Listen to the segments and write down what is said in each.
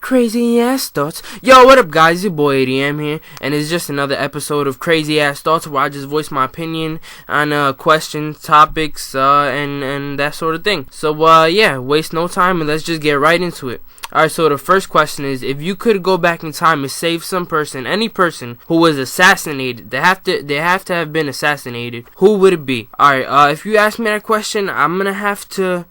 Crazy ass thoughts. Yo, what up, guys? Your boy ADM here, and it's just another episode of Crazy Ass Thoughts where I just voice my opinion on questions, topics, and that sort of thing. So yeah, waste no time and let's just get right into it. Alright, so the first question is, if you could go back in time and save some person, any person who was assassinated, they have to have been assassinated, who would it be? Alright, if you ask me that question, I'm gonna have to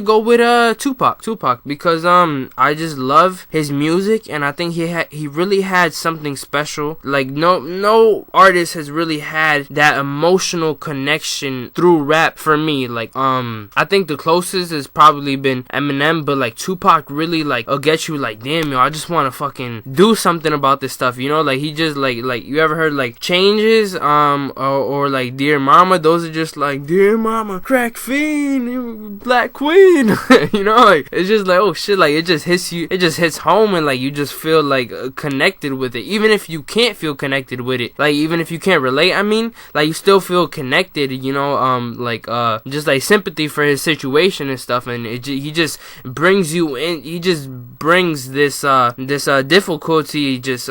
go with Tupac, because I just love his music, and I think he really had something special. Like no artist has really had that emotional connection through rap for me. Like I think the closest has probably been Eminem, but like Tupac really will get you like, damn, yo, I just want to fucking do something about this stuff, you know? Like he just like you ever heard like Changes or like Dear Mama? Those are just like, Dear Mama, crack fiend, black queen. You know, like it's just like, oh shit, like it just hits home, and like you just feel like connected with it, even if you can't feel connected with it, like even if you can't relate, I mean, like you still feel connected, you know, just like sympathy for his situation and stuff, and he just brings you in, he just brings this difficulty, just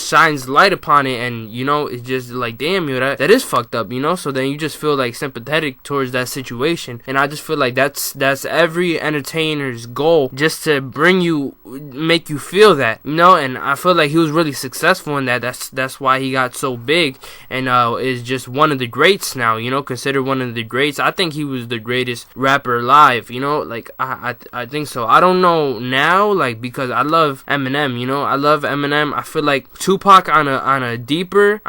shines light upon it, and you know, it's just like, damn, yo, that is fucked up, you know. So then you just feel like sympathetic towards that situation, and I just feel like that's every entertainer's goal, just to make you feel that, you know. And I feel like he was really successful in that. That's why he got so big, and is just one of the greats now, you know, considered one of the greats. I think he was the greatest rapper alive, you know, like I think so. I don't know now, like, because I love Eminem, you know, I love Eminem. I feel like Tupac on a deeper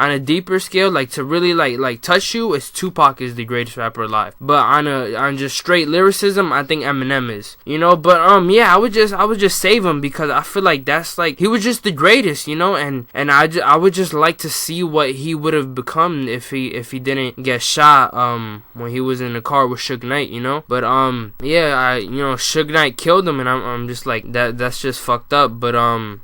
scale, like to really like touch you, is Tupac is the greatest rapper alive. But on just straight lyricism, I think Eminem is, you know. But yeah, I would just save him, because I feel like that's like, he was just the greatest, you know. And I would just like to see what he would have become if he didn't get shot when he was in the car with Suge Knight, you know. But yeah, you know, Suge Knight killed him, and I'm just like, that's just fucked up. But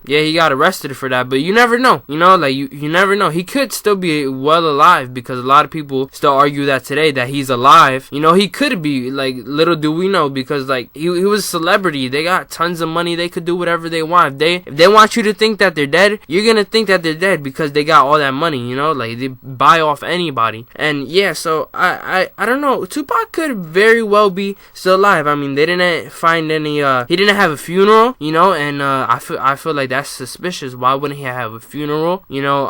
yeah, he got arrested for that, but you never know, you know, like you never know. He could still be well alive, because a lot of people still argue that today, that he's alive, you know. He could be, like, little do we know, because like he was a celebrity. They got tons of money, they could do whatever they want. If they want you to think that they're dead, you're gonna think that they're dead, because they got all that money, you know. Like, they buy off anybody. And yeah, so I don't know, Tupac could very well be still alive. I mean, they didn't find any he didn't have a funeral, you know, and I feel like that's suspicious. Why wouldn't he have a funeral, you know?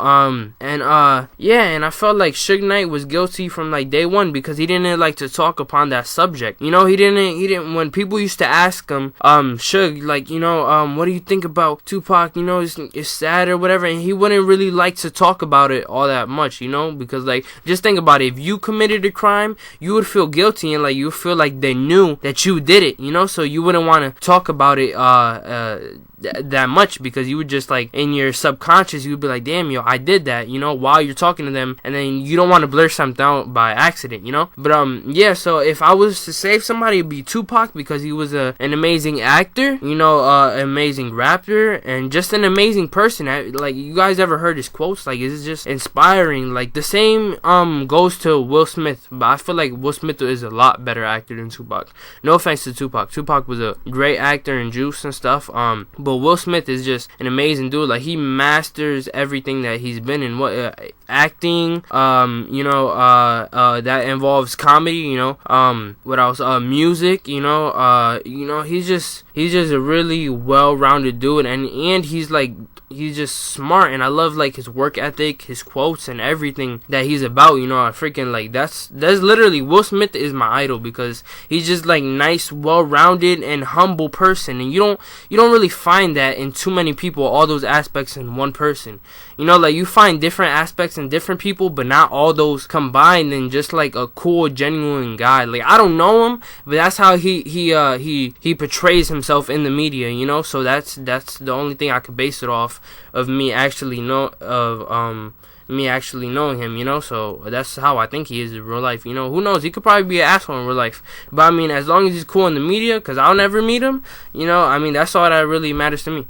Yeah, and I felt like Suge Knight was guilty from like day one, because he didn't like to talk upon that subject, you know. He didn't when people used to ask him, Suge, like, you know, what do you think about Tupac, you know, it's sad or whatever, and he wouldn't really like to talk about it all that much, you know, because like, just think about it, if you committed a crime, you would feel guilty, and like you feel like they knew that you did it, you know, so you wouldn't want to talk about it that much, because you would just like, in your subconscious, you would be like, damn, yo, I did that, you know, while you're talking to them, and then you don't want to blur something out by accident, you know. But yeah, so if I was to save somebody, it'd be Tupac, because he was an amazing actor, you know, amazing rapper, and just an amazing person. Like, you guys ever heard his quotes? Like, it's just inspiring. Like, the same goes to Will Smith, but I feel like Will Smith is a lot better actor than Tupac. No offense to Tupac. Tupac was a great actor in Juice and stuff, but Will Smith is just an amazing dude. Like, he masters everything that he's been in. Acting, you know, that involves comedy, you know, what else, music, you know, he's just a really well-rounded dude, and he's just smart, and I love like his work ethic, his quotes, and everything that he's about, you know. I freaking like, that's literally, Will Smith is my idol, because he's just like nice, well-rounded, and humble person, and you don't really find that in too many people, all those aspects in one person, you know. Like, you find different aspects in different people, but not all those combined in just like a cool, genuine guy. Like, I don't know him, but that's how he portrays himself in the media, you know. So that's the only thing I could base it off of me actually knowing him, you know. So that's how I think he is in real life, you know. Who knows, he could probably be an asshole in real life, but I mean, as long as he's cool in the media, because I'll never meet him, you know. I mean, that's all that really matters to me.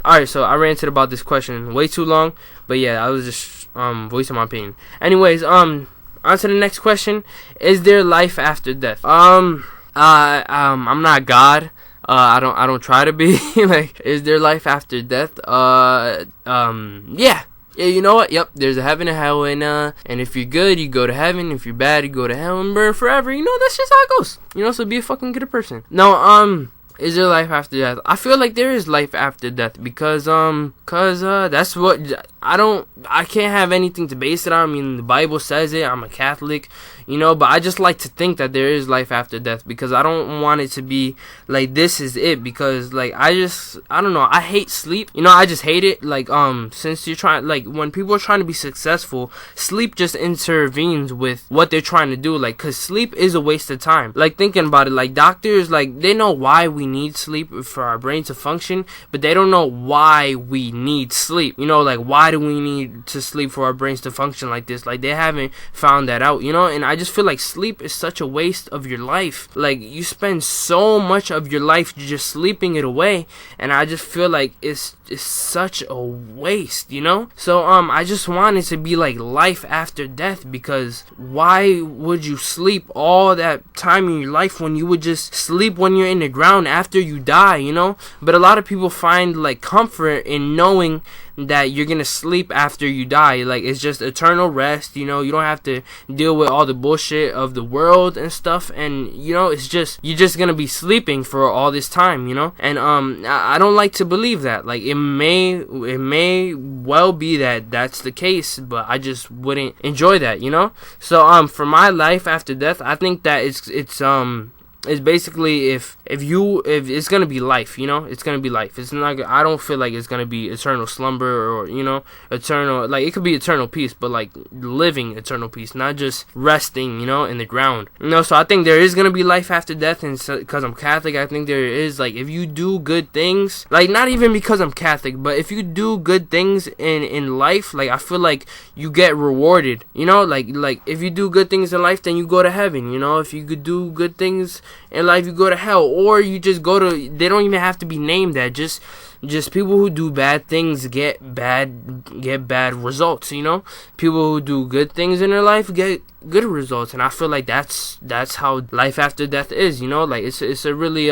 Alright, so I ranted about this question way too long, but yeah, I was just voicing my opinion. Anyways, on to the next question. Is there life after death? I'm not God. I don't try to be. Like, is there life after death? Yeah. Yeah, you know what? Yep, there's a heaven and hell, and if you're good, you go to heaven. If you're bad, you go to hell and burn forever. You know, that's just how it goes. You know, so be a fucking good person. No, is there life after death? I feel like there is life after death because that's what I can't have anything to base it on. I mean, the Bible says it. I'm a Catholic, you know, but I just like to think that there is life after death because I don't want it to be like this is it, because like I don't know, I hate sleep. You know, I just hate it. Like since you're trying, like when people are trying to be successful, sleep just intervenes with what they're trying to do. Like, cause sleep is a waste of time. Like, thinking about it, like doctors, like they know why we need sleep for our brain to function, but they don't know why we need sleep. You know, like why do we need to sleep for our brains to function like this? Like, they haven't found that out, you know. And I just feel like sleep is such a waste of your life. Like, you spend so much of your life just sleeping it away, and I just feel like it's such a waste, you know. So I just want it to be like life after death, because why would you sleep all that time in your life when you would just sleep when you're in the ground after you die, you know? But a lot of people find like comfort in knowing that you're gonna sleep after you die. Like, it's just eternal rest, you know. You don't have to deal with all the bullshit of the world and stuff, and you know, it's just, you're just gonna be sleeping for all this time, you know. And I don't like to believe that. Like, it may well be that that's the case, but I just wouldn't enjoy that, you know. So for my life after death, I think that it's basically if it's gonna be life, you know, it's gonna be life. It's not. I don't feel like it's gonna be eternal slumber, or you know, eternal. Like, it could be eternal peace, but like living eternal peace, not just resting, you know, in the ground. You know, so I think there is gonna be life after death, and because I'm Catholic, I think there is. Like, if you do good things, like not even because I'm Catholic, but if you do good things in life, like I feel like you get rewarded. You know, like if you do good things in life, then you go to heaven. You know, if you could do good things in life, you go to hell, or you just go to, they don't even have to be named that, just people who do bad things get bad results, you know. People who do good things in their life get good results, and I feel like that's how life after death is, you know. Like, it's a really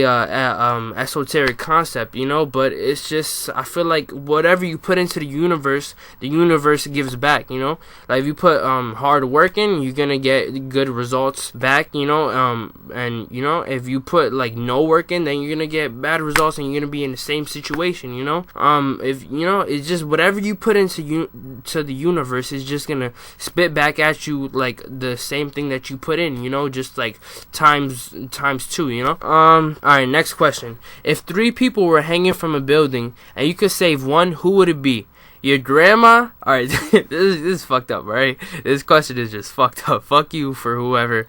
esoteric concept, you know, but it's just, I feel like whatever you put into the universe gives back, you know. Like, if you put hard work in, you're gonna get good results back, you know. And you know, if you put like no work in, then you're gonna get bad results, and you're gonna be in the same situation, you know. If you know, it's just whatever you put into to the universe is just gonna spit back at you like the same thing that you put in, you know, just like times two, you know. Alright, next question. If 3 people were hanging from a building and you could save one, who would it be? Your grandma? Alright, this is fucked up, right? This question is just fucked up. Fuck you for whoever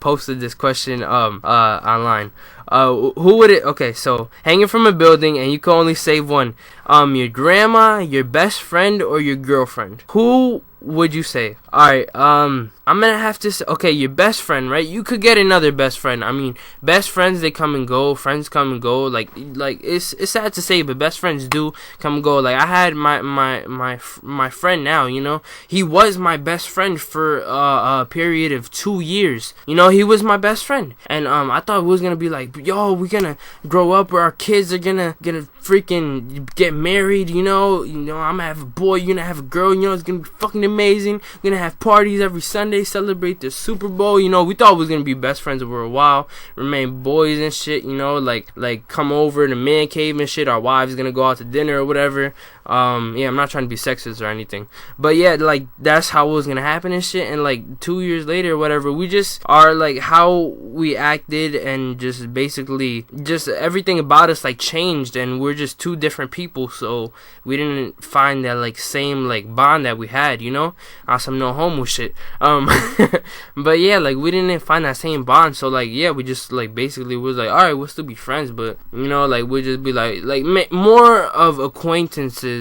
posted this question online. Who would it? Okay, so hanging from a building and you can only save one. Your grandma, your best friend, or your girlfriend? Who would you save? Alright, I'm gonna have to say, okay, your best friend, right? You could get another best friend. I mean, best friends, they come and go, friends come and go. Like it's sad to say, but best friends do come and go. Like, I had my friend now, you know. He was my best friend for a period of 2 years. You know, he was my best friend. And I thought it was gonna be like, yo, we're gonna grow up where our kids are gonna freaking get married, you know. I'm gonna have a boy, you're gonna have a girl, you know, it's gonna be fucking amazing. We're gonna have parties every Sunday, celebrate the Super Bowl, you know. We thought we was gonna be best friends for a while, remain boys and shit, you know, like come over to the man cave and shit. Our wives gonna go out to dinner or whatever. Yeah, I'm not trying to be sexist or anything, but yeah, like that's how it was gonna happen and shit. And like 2 years later or whatever, we just are like, how we acted and just basically just everything about us like changed, and we're just 2 different people. So we didn't find that like same like bond that we had, you know, on some no homo shit. But yeah, like we didn't find that same bond. So like, yeah, we just like basically was like, all right, we'll still be friends, but you know, like we'll just be like more of acquaintances.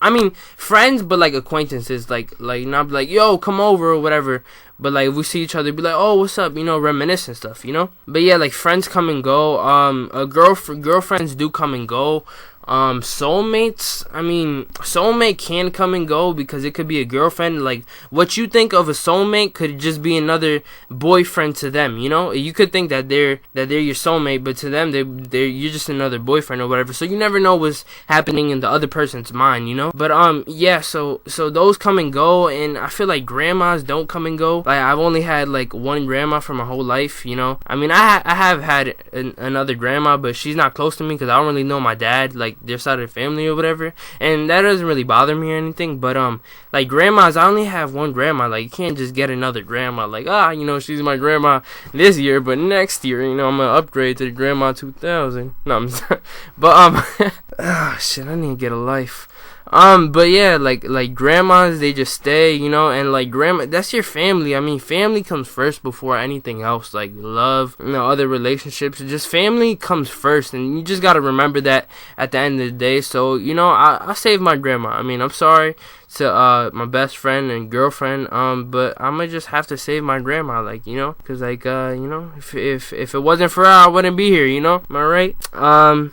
I mean, friends, but like acquaintances, like not like, yo, come over or whatever. But like if we see each other, be like, oh, what's up, you know, reminisce and stuff, you know. But yeah, like friends come and go. Girlfriends do come and go. Soulmates, I mean, soulmate can come and go because it could be a girlfriend. Like, what you think of a soulmate could just be another boyfriend to them, you know? You could think that they're your soulmate, but to them, you're just another boyfriend or whatever. So you never know what's happening in the other person's mind, you know? But, yeah, so those come and go, and I feel like grandmas don't come and go. Like, I've only had, like, one grandma for my whole life, you know? I mean, I have had another grandma, but she's not close to me because I don't really know my dad, like, their side of the family or whatever, and that doesn't really bother me or anything. But like grandmas, I only have one grandma. Like, you can't just get another grandma. Like, you know, she's my grandma this year, but next year, you know, I'm gonna upgrade to the grandma 2000. No, I'm sorry. But shit, I need to get a life. But yeah, like grandmas, they just stay, you know, and like grandma, that's your family. I mean, family comes first before anything else, like love, you know, other relationships. Just family comes first, and you just gotta remember that at the end of the day. So, you know, I saved my grandma. I mean, I'm sorry to my best friend and girlfriend, but I'm gonna just have to save my grandma, like, you know, because like you know, if it wasn't for her, I wouldn't be here, you know. Am I right?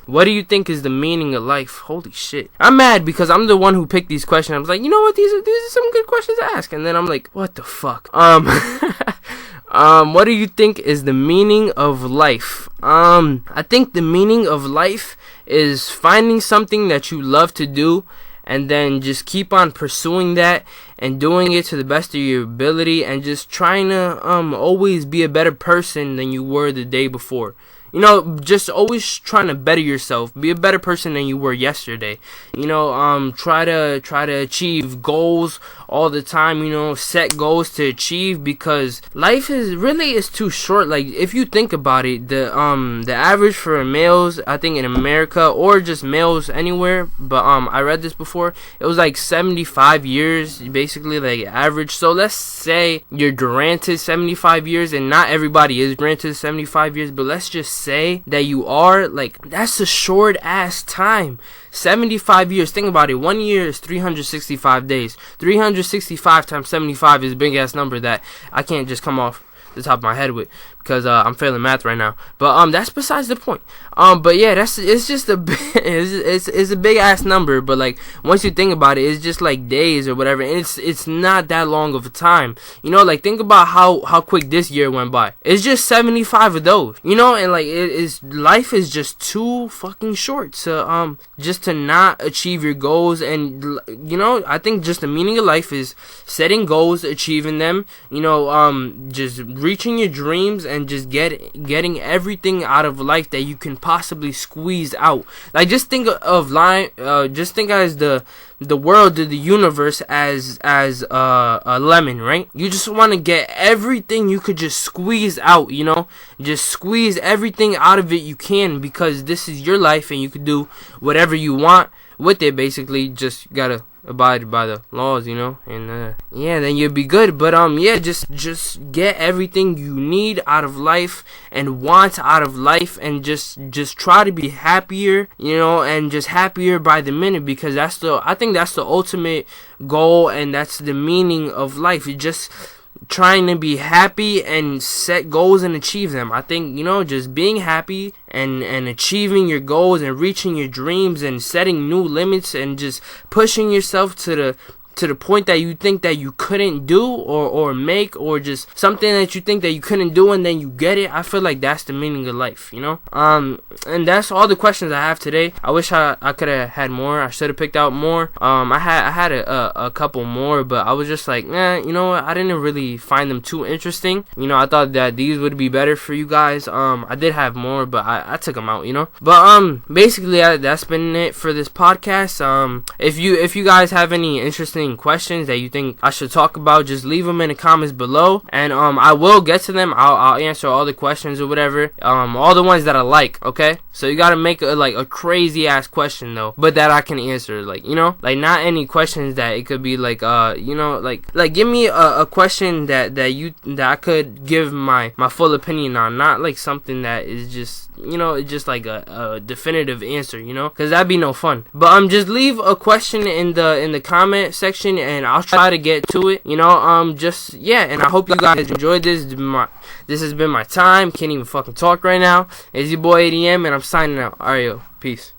What do you think is the meaning of life? Holy shit, I'm mad because I'm the one who picked these questions. I was like, you know what, these are some good questions to ask, and then I'm like, what the fuck? What do you think is the meaning of life? I think the meaning of life is finding something that you love to do, and then just keep on pursuing that and doing it to the best of your ability, and just trying to always be a better person than you were the day before. You know, just always trying to better yourself. Be a better person than you were yesterday. You know, try to achieve goals all the time. You know, set goals to achieve, because life is too short. Like, if you think about it, the average for males, I think in America, or just males anywhere, but I read this before, it was like 75 years, basically, like average. So let's say you're granted 75 years, and not everybody is granted 75 years, but let's just say that you are. Like, that's a short ass time. 75 years, think about it. 1 year is 365 days. 365 times 75 is a big ass number that I can't just come off the top of my head with, because I'm failing math right now. But that's besides the point. But yeah, it's just it's a big ass number. But like, once you think about it, it's just like days or whatever, and it's not that long of a time. You know, like, think about how quick this year went by. It's just 75 of those. You know, and like, life is just too fucking short to just to not achieve your goals. And you know, I think just the meaning of life is setting goals, achieving them. You know, just reaching your dreams, and just getting everything out of life that you can possibly squeeze out. Like, just think of just think as the world, the universe as a lemon, right? You just want to get everything you could just squeeze out, you know? Just squeeze everything out of it you can, because this is your life and you could do whatever you want with it. Basically, just gotta abide by the laws, you know, and yeah, then you'll be good. But yeah, just get everything you need out of life and want out of life, and just try to be happier, you know, and just happier by the minute, because I think that's the ultimate goal, and that's the meaning of life. You just trying to be happy and set goals and achieve them. I think, you know, just being happy and achieving your goals and reaching your dreams and setting new limits and just pushing yourself to the point that you think that you couldn't do or make, or just something that you think that you couldn't do and then you get it. I feel like that's the meaning of life, you know. And that's all the questions I have today. I wish I could have had more. I should have picked out more. I had a couple more, but I was just like, you know what, I didn't really find them too interesting. You know, I thought that these would be better for you guys. I did have more, but I took them out, you know. But basically that's been it for this podcast. If you guys have any interesting questions that you think I should talk about, just leave them in the comments below, and I will get to them. I'll answer all the questions or whatever, all the ones that I like. Okay, so you gotta make a crazy ass question though, but that I can answer, like, you know, like, not any questions that it could be like you know, like give me a question that I could give my full opinion on, not like something that is just, you know, it's just like a definitive answer, you know, because that'd be no fun. But just leave a question in the comment section section, and I'll try to get to it. You know, just yeah. And I hope you guys enjoyed this. This has been my time. Can't even fucking talk right now. It's your boy ADM, and I'm signing out. Alright, yo, peace.